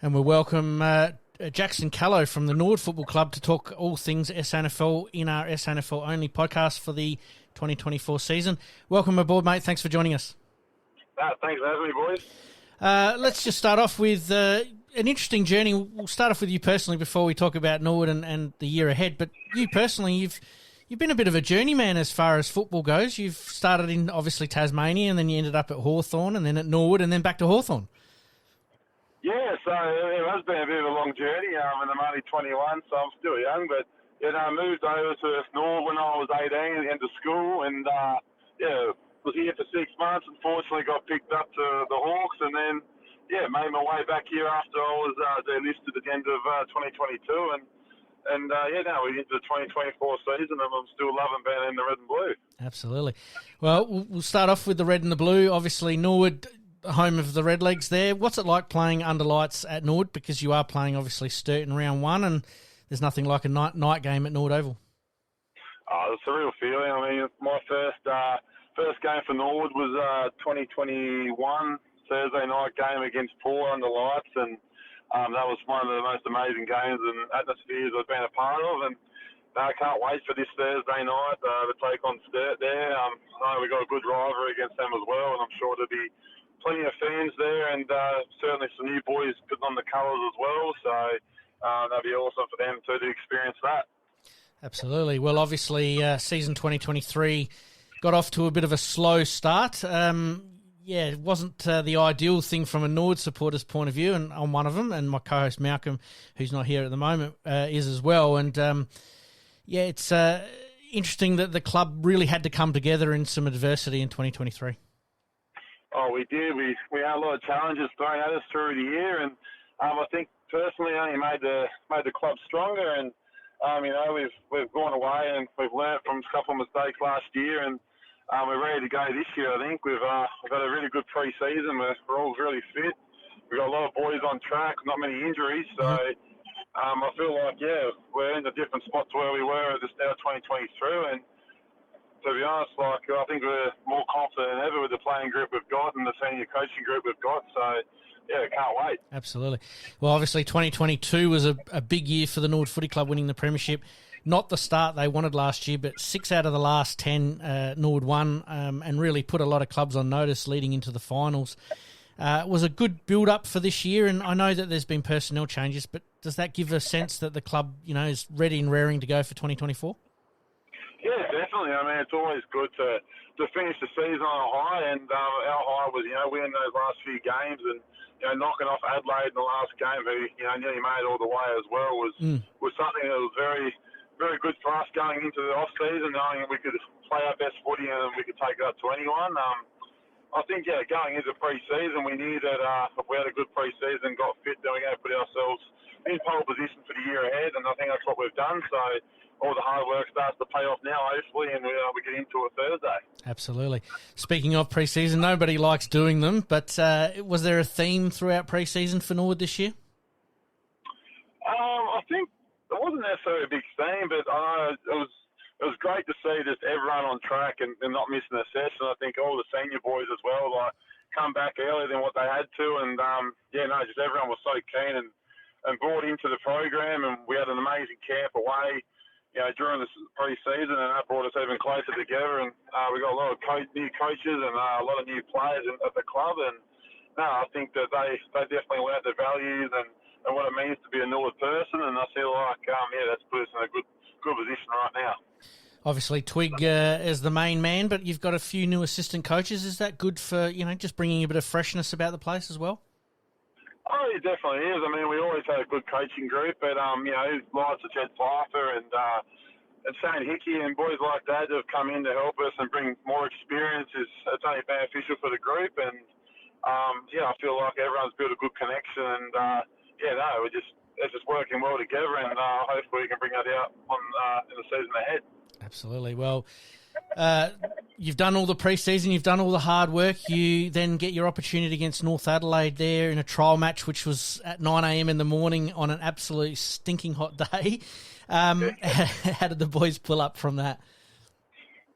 And we welcome Jackson Callow from the Norwood Football Club to talk all things SANFL in our SANFL only podcast for the 2024 season. Welcome aboard, mate. Thanks for joining us. Thanks for having me, boys. Let's just start off with an interesting journey. We'll start off with you personally before we talk about Norwood and the year ahead. But you personally, you've been a bit of a journeyman as far as football goes. You've started in, obviously, Tasmania, and then you ended up at Hawthorn, and then at Norwood, and then back to Hawthorn. Yeah, so it has been a bit of a long journey, and I'm only 21, so I'm still young, but I moved over to Norwood when I was 18 into school, and was here for 6 months. Unfortunately, got picked up to the Hawks, and then made my way back here after I was delisted at the end of 2022, and now we're into the 2024 season, and I'm still loving being in the red and blue. Absolutely. Well, we'll start off with the red and the blue. Obviously, Norwood, home of the Redlegs there. What's it like playing under lights at Norwood? Because you are playing, obviously, Sturt in round one, and there's nothing like a night game at Norwood Oval. Oh, it's a real feeling. I mean, my first game for Norwood was 2021 Thursday night game against Paul under lights, and that was one of the most amazing games and atmospheres I've been a part of, and I can't wait for this Thursday night to take on Sturt there. I know we've got a good rivalry against them as well, and I'm sure there'll be plenty of fans there, and certainly some new boys putting on the colours as well, so that'd be awesome for them too to experience that. Absolutely. Well, obviously, season 2023 got off to a bit of a slow start. It wasn't the ideal thing from a Norwood supporter's point of view, and I'm one of them, and my co-host Malcolm, who's not here at the moment, is as well. And it's interesting that the club really had to come together in some adversity in 2023. Oh, we did. We had a lot of challenges thrown at us through the year, and I think personally only made the club stronger. And we've gone away and we've learnt from a couple of mistakes last year, and we're ready to go this year. I think we've had a really good pre-season. We're all really fit. We've got a lot of boys on track, not many injuries. So I feel like we're in a different spot to where we were at the start of 2023, and to be honest, I think we're more confident than ever with the playing group we've got and the senior coaching group we've got. So, can't wait. Absolutely. Well, obviously, 2022 was a big year for the Norwood Footy Club winning the premiership. Not the start they wanted last year, but 6 out of the last 10 Norwood won and really put a lot of clubs on notice leading into the finals. It was a good build-up for this year, and I know that there's been personnel changes, but does that give a sense that the club, is ready and raring to go for 2024? Yeah, definitely. I mean, it's always good to finish the season on a high, and our high was, winning those last few games and, knocking off Adelaide in the last game, who, nearly made all the way as well, was something that was very, very good for us going into the off-season, knowing that we could play our best footy and we could take it up to anyone. I think, going into pre-season, we knew that if we had a good pre-season, got fit, then we're going to put ourselves in pole position for the year ahead, and I think that's what we've done. So all the hard work starts to pay off now, hopefully, and we get into it Thursday. Absolutely. Speaking of pre-season, nobody likes doing them, but was there a theme throughout pre-season for Norwood this year? I think it wasn't necessarily a big theme, but it was great to see just everyone on track and not missing a session. I think all the senior boys as well, come back earlier than what they had to, and just everyone was so keen and brought into the program, and we had an amazing camp away during the pre-season, and that brought us even closer together, and we got a lot of new coaches and a lot of new players at the club, and I think that they definitely learned the values and what it means to be a Norwood person, and I feel like that's put us in a good position right now. Obviously, Twig is the main man, but you've got a few new assistant coaches. Is that good for, just bringing a bit of freshness about the place as well? Oh, it definitely is. I mean, we always had a good coaching group, but, lots of Jed Pfeiffer and Shane Hickey and boys like that have come in to help us and bring more experience. It's only beneficial for the group, and, I feel like everyone's built a good connection, and, it's just working well together, and hopefully we can bring that out in the season ahead. Absolutely. Well, you've done all the pre-season, you've done all the hard work. You then get your opportunity against North Adelaide there in a trial match, which was at 9 a.m. in the morning on an absolute stinking hot day. How did the boys pull up from that?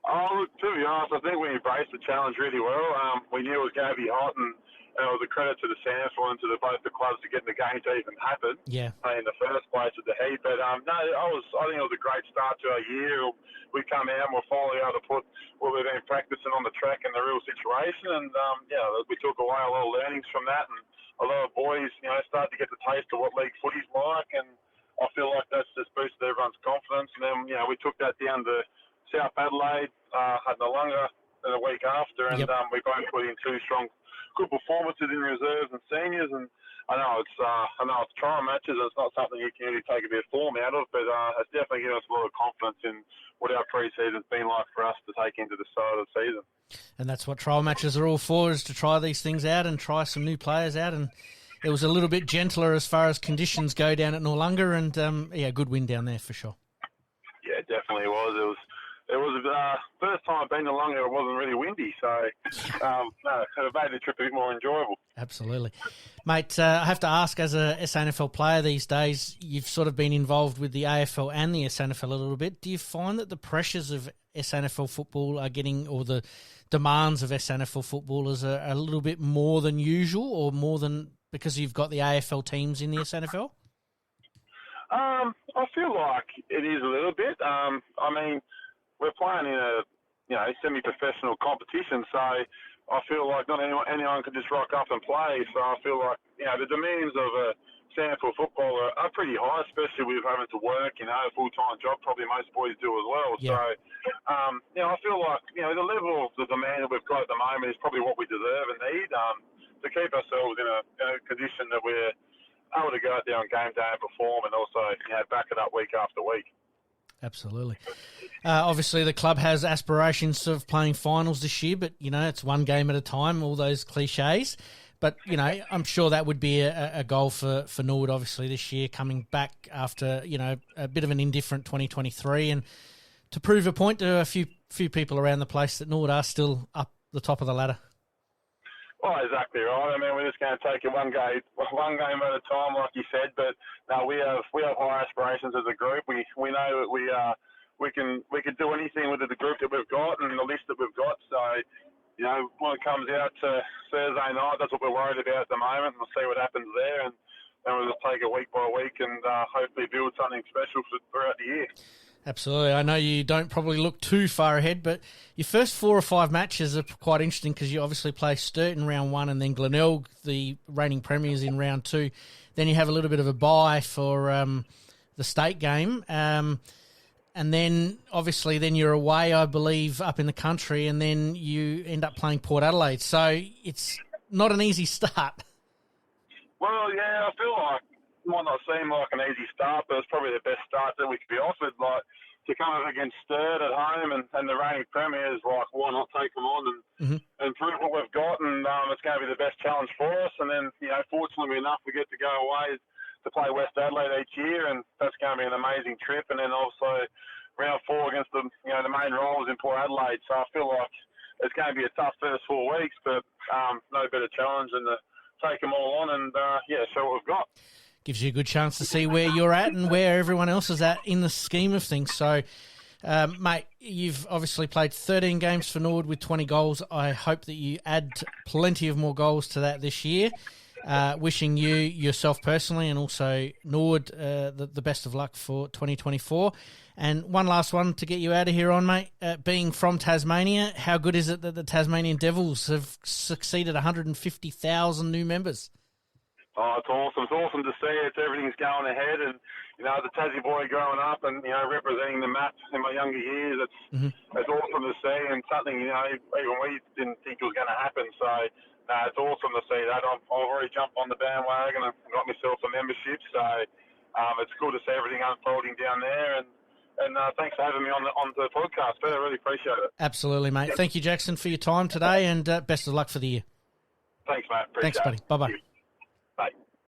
Oh, look, to be honest, I think we embraced the challenge really well. We knew it was going to be hot, and it was a credit to the SANFL and to both the clubs to getting the game to even happen in the first place at the heat. But no, I think it was a great start to our year. We come out and we're finally able to put what we've been practicing on the track in the real situation. And we took away a lot of learnings from that. And a lot of boys, started to get the taste of what league footy's like. And I feel like that's just boosted everyone's confidence. And then, we took that down to South Adelaide, had Nollunga the week after, and we both put in two strong, good performances in reserves and seniors. And I know it's trial matches. It's not something you can really take a bit of form out of, but it's definitely given us a lot of confidence in what our pre-season's been like for us to take into the start of the season. And that's what trial matches are all for, is to try these things out and try some new players out. And it was a little bit gentler as far as conditions go down at Nollunga, and good win down there for sure. Yeah, it definitely was. It was the first time I've been to Nollunga. It wasn't really windy, so it made the trip a bit more enjoyable. Absolutely. Mate, I have to ask, as a SANFL player these days, you've sort of been involved with the AFL and the SANFL a little bit. Do you find that the pressures of SANFL football are getting, or the demands of SANFL footballers are a little bit more than usual, or more than because you've got the AFL teams in the SANFL? I feel like it is a little bit. We're playing in a semi-professional competition, so I feel like not anyone can just rock up and play. So I feel like the demands of a SANFL footballer are pretty high, especially with having to work, a full-time job. Probably most boys do as well. Yeah. So I feel like the level of the demand that we've got at the moment is probably what we deserve and need to keep ourselves in a condition that we're able to go out there on game day and perform, and also back it up week after week. Absolutely. Obviously, the club has aspirations of playing finals this year, but, it's one game at a time, all those cliches. But, I'm sure that would be a goal for Norwood, obviously, this year, coming back after, a bit of an indifferent 2023, and to prove a point to a few people around the place that Norwood are still up the top of the ladder. Oh, exactly right. We're just going to take it one game at a time, like you said. But no, we have high aspirations as a group. We know that we can do anything with the group that we've got and the list that we've got. So when it comes out to Thursday night, that's what we're worried about at the moment. We'll see what happens there, and then we'll just take it week by week and hopefully build something special throughout the year. Absolutely. I know you don't probably look too far ahead, but your first 4 or 5 matches are quite interesting because you obviously play Sturt in round 1 and then Glenelg, the reigning premiers, in round 2. Then you have a little bit of a bye for the state game. And then, obviously, you're away, I believe, up in the country, and then you end up playing Port Adelaide. So it's not an easy start. Well, yeah, I feel like it might not seem like an easy start, but it's probably the best start that we could be offered. Like, to come up against Sturt at home and the reigning premiers, like, why not take them on and prove what we've got? And it's going to be the best challenge for us. And then, fortunately enough, we get to go away to play West Adelaide each year, and that's going to be an amazing trip. And then also round 4 against the main rivals in Port Adelaide. So I feel like it's going to be a tough first 4 weeks, but no better challenge than to take them all on and show what we've got. Gives you a good chance to see where you're at and where everyone else is at in the scheme of things. So, mate, you've obviously played 13 games for Norwood with 20 goals. I hope that you add plenty of more goals to that this year. Wishing you, yourself personally, and also Norwood, the best of luck for 2024. And one last one to get you out of here on, mate. Being from Tasmania, how good is it that the Tasmanian Devils have succeeded 150,000 new members? Oh, it's awesome. It's awesome to see it. Everything's going ahead. And, as a Tassie boy growing up and, representing the map in my younger years, it's awesome to see, and something, even we didn't think it was going to happen. So, it's awesome to see that. I've already jumped on the bandwagon and got myself a membership. So, it's cool to see everything unfolding down there. And thanks for having me on the podcast. I really appreciate it. Absolutely, mate. Thank you, Jackson, for your time today, and best of luck for the year. Thanks, mate. Appreciate Thanks, buddy. Bye-bye. Bye.